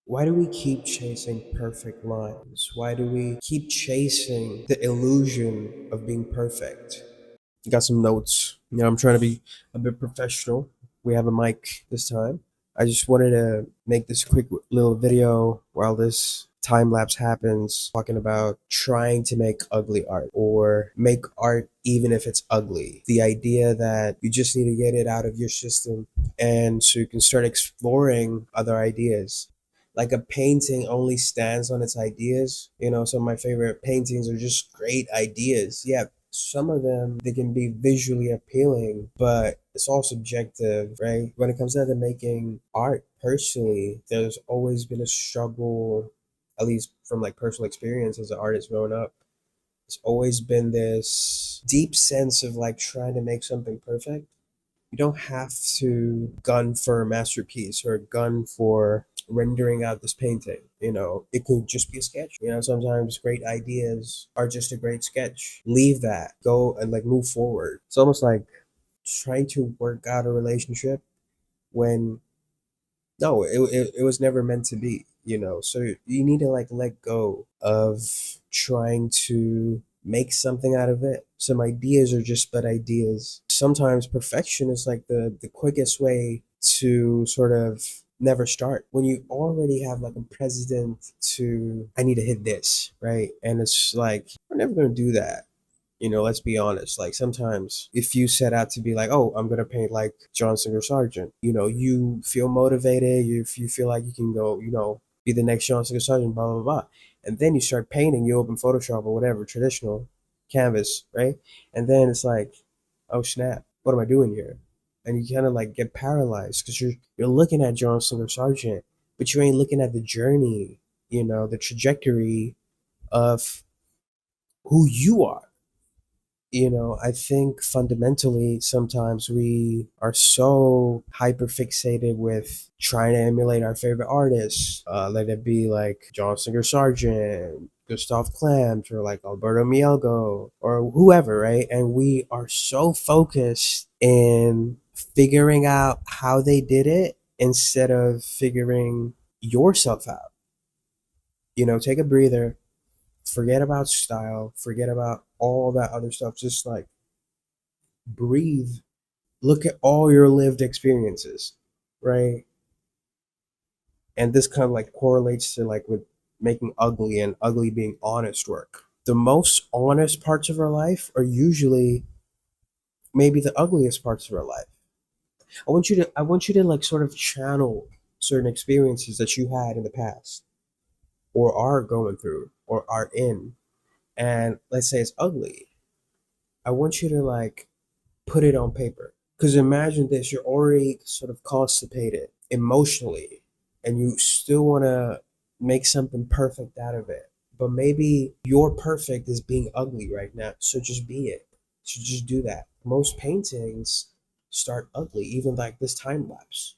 Why do we keep chasing perfect lines? Why do we keep chasing the illusion of being perfect? Got some notes. I'm trying to be a bit professional. We have a mic this time. I just wanted to make this quick little video while this time lapse happens, talking about trying to make ugly art or make art even if it's ugly. The idea that you just need to get it out of your system and so you can start exploring other ideas. Like a painting only stands on its ideas. Some of my favorite paintings are just great ideas. Yeah, some of them they can be visually appealing, but it's all subjective, right? When it comes down to making art, personally, there's always been a struggle, at least from like personal experience as an artist growing up. It's always been this deep sense of like trying to make something perfect. You don't have to gun for a masterpiece or gun for rendering out this painting. It could just be a sketch. Sometimes great ideas are just a great sketch. Leave that, go and like move forward. It's almost like trying to work out a relationship when no, it was never meant to be. So you need to like let go of trying to make something out of it. Some ideas are just but ideas. Sometimes perfection is like the quickest way to sort of never start when you already have like a precedent to I need to hit this, right? And it's like we're never going to do that. Let's be honest. Like sometimes if you set out to be like, oh, I'm gonna paint like John Singer Sargent, you feel motivated, you feel like you can go, be the next John Singer Sargent, blah blah blah. And then you start painting, you open Photoshop or whatever, traditional canvas, right? And then it's like, oh snap, what am I doing here? And you kind of like get paralyzed because you're looking at John Singer Sargent, but you ain't looking at the journey, the trajectory of who you are. I think fundamentally sometimes we are so hyper fixated with trying to emulate our favorite artists, let it be like John Singer Sargent, Gustav Klimt, or like Alberto Mielgo, or whoever, right? And we are so focused in figuring out how they did it instead of figuring yourself out. Take a breather, forget about style, forget about all that other stuff. Just like breathe, look at all your lived experiences, right? And this kind of like correlates to like with making ugly and ugly being honest work. The most honest parts of our life are usually maybe the ugliest parts of our life. I want you to like sort of channel certain experiences that you had in the past or are going through or are in, and let's say it's ugly. I want you to like put it on paper. Because imagine this, you're already sort of constipated emotionally, and you still want to make something perfect out of it. But maybe your perfect is being ugly right now. So just be it. So just do that. Most paintings start ugly, even like this time lapse.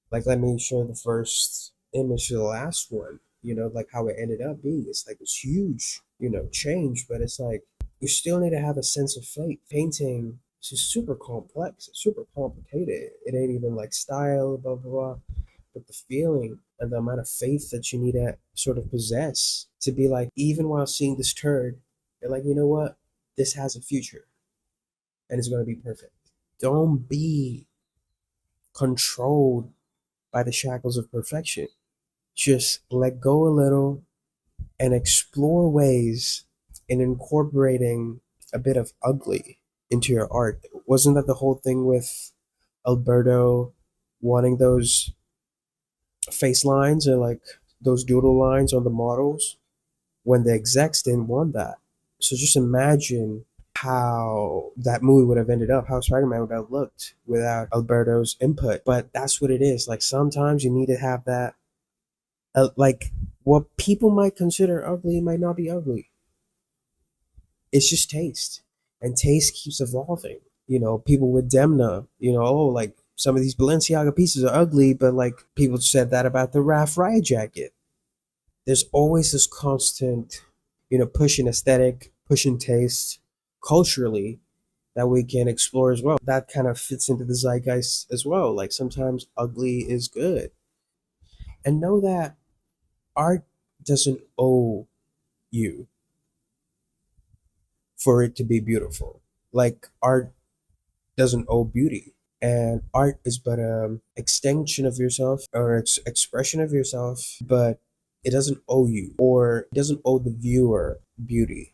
Like, let me show the first image to the last one, like how it ended up being. It's like this huge, change, but it's like you still need to have a sense of fate. Painting is just super complex, it's super complicated. It ain't even like style, blah, blah, blah. But the feeling and the amount of faith that you need to sort of possess to be like, even while seeing this turd, you're like, you know what? This has a future and it's going to be perfect. Don't be controlled by the shackles of perfection. Just let go a little and explore ways in incorporating a bit of ugly into your art. Wasn't that the whole thing with Alberto wanting those face lines and like those doodle lines on the models when the execs didn't want that? So just imagine how that movie would have ended up, how Spider-Man would have looked without Alberto's input. But that's what it is. Like sometimes you need to have that like what people might consider ugly might not be ugly. It's just taste, and taste keeps evolving. People with Demna, oh, like some of these Balenciaga pieces are ugly, but like people said that about the Ralph Riot jacket. There's always this constant, pushing aesthetic, pushing taste culturally that we can explore as well. That kind of fits into the zeitgeist as well. Like sometimes ugly is good, and know that art doesn't owe you for it to be beautiful. Like art doesn't owe beauty. And art is but a extension of yourself or expression of yourself, but it doesn't owe you or it doesn't owe the viewer beauty.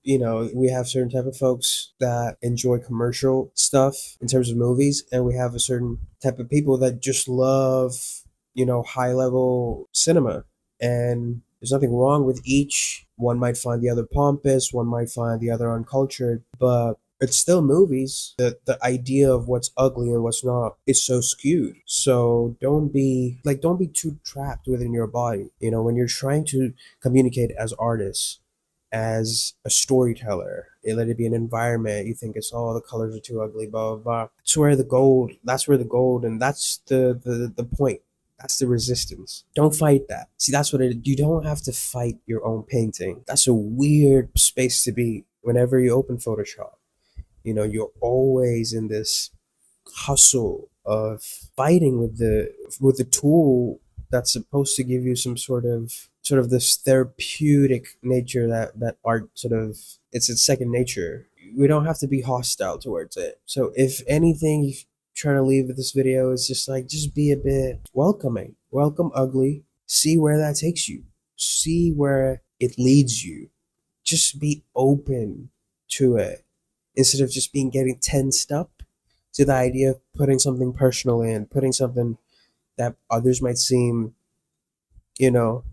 We have certain type of folks that enjoy commercial stuff in terms of movies, and we have a certain type of people that just love, high level cinema. And there's nothing wrong with each. One might find the other pompous, one might find the other uncultured, but it's still movies. The idea of what's ugly and what's not is so skewed. So don't be too trapped within your body. When you're trying to communicate as artists, as a storyteller. Let it be an environment. You think it's the colors are too ugly, blah blah blah. That's where the gold, and that's the point. That's the resistance. Don't fight that. See, that's what you don't have to fight your own painting. That's a weird space to be whenever you open Photoshop. You're always in this hustle of fighting with the tool that's supposed to give you some sort of this therapeutic nature that art sort of, it's its second nature. We don't have to be hostile towards it. So if anything you're trying to leave with this video is just be a bit welcoming. Welcome ugly. See where that takes you. See where it leads you. Just be open to it instead of just being getting tensed up to the idea of putting something personal in, putting something that others might seem, you know,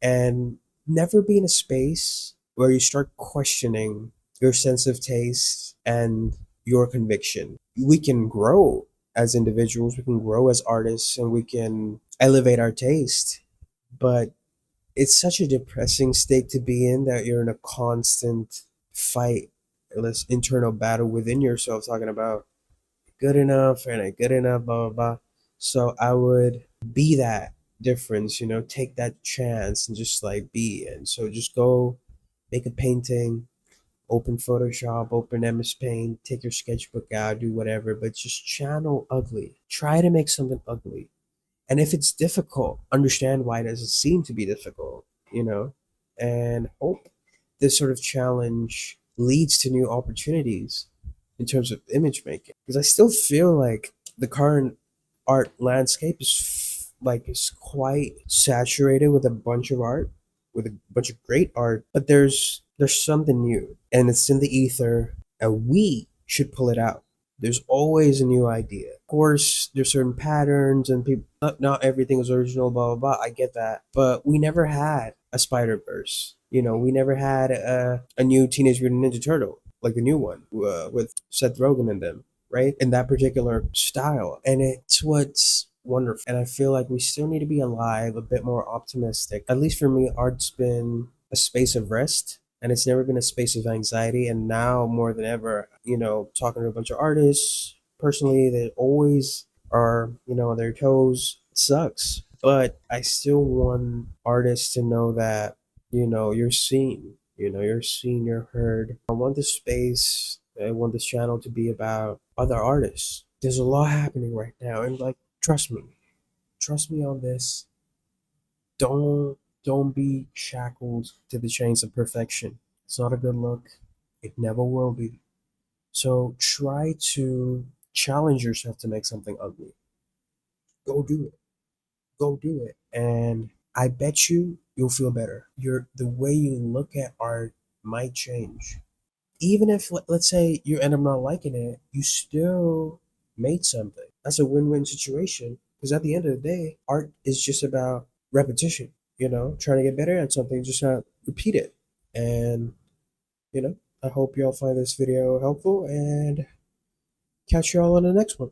and never be in a space where you start questioning your sense of taste and your conviction. We can grow as individuals, we can grow as artists, and we can elevate our taste, but it's such a depressing state to be in that you're in a constant fight, this internal battle within yourself, talking about good enough and a good enough, blah, blah, blah. So I would be that difference, take that chance and just be. And so just go make a painting, open Photoshop, open MS Paint, take your sketchbook out, do whatever, but just channel ugly. Try to make something ugly. And if it's difficult, understand why it doesn't seem to be difficult, and hope this sort of challenge leads to new opportunities in terms of image making. Because I still feel like the current art landscape is quite saturated with a bunch of art, with a bunch of great art, but there's something new, and it's in the ether, and we should pull it out. There's always a new idea. Of course, there's certain patterns, and people, not everything is original, blah, blah, blah. I get that. But we never had a Spider Verse. We never had a new Teenage Mutant Ninja Turtle, like the new one with Seth Rogen and them, right? In that particular style. And it's what's wonderful. And I feel like we still need to be alive, a bit more optimistic. At least for me, art's been a space of rest, and it's never been a space of anxiety. And now more than ever, talking to a bunch of artists personally, they always are, on their toes. It sucks, but I still want artists to know that, you're seen. You're seen, you're heard. I want this space, I want this channel to be about other artists. There's a lot happening right now, and trust me, on this. Don't be shackled to the chains of perfection. It's not a good look. It never will be. So try to challenge yourself to make something ugly. Go do it. Go do it. And I bet you'll feel better. The way you look at art might change. Even if let's say you end up not liking it, you still made something. That's a win-win situation, because at the end of the day, art is just about repetition. Trying to get better at something, just not repeat it. And I hope y'all find this video helpful, and catch y'all on the next one.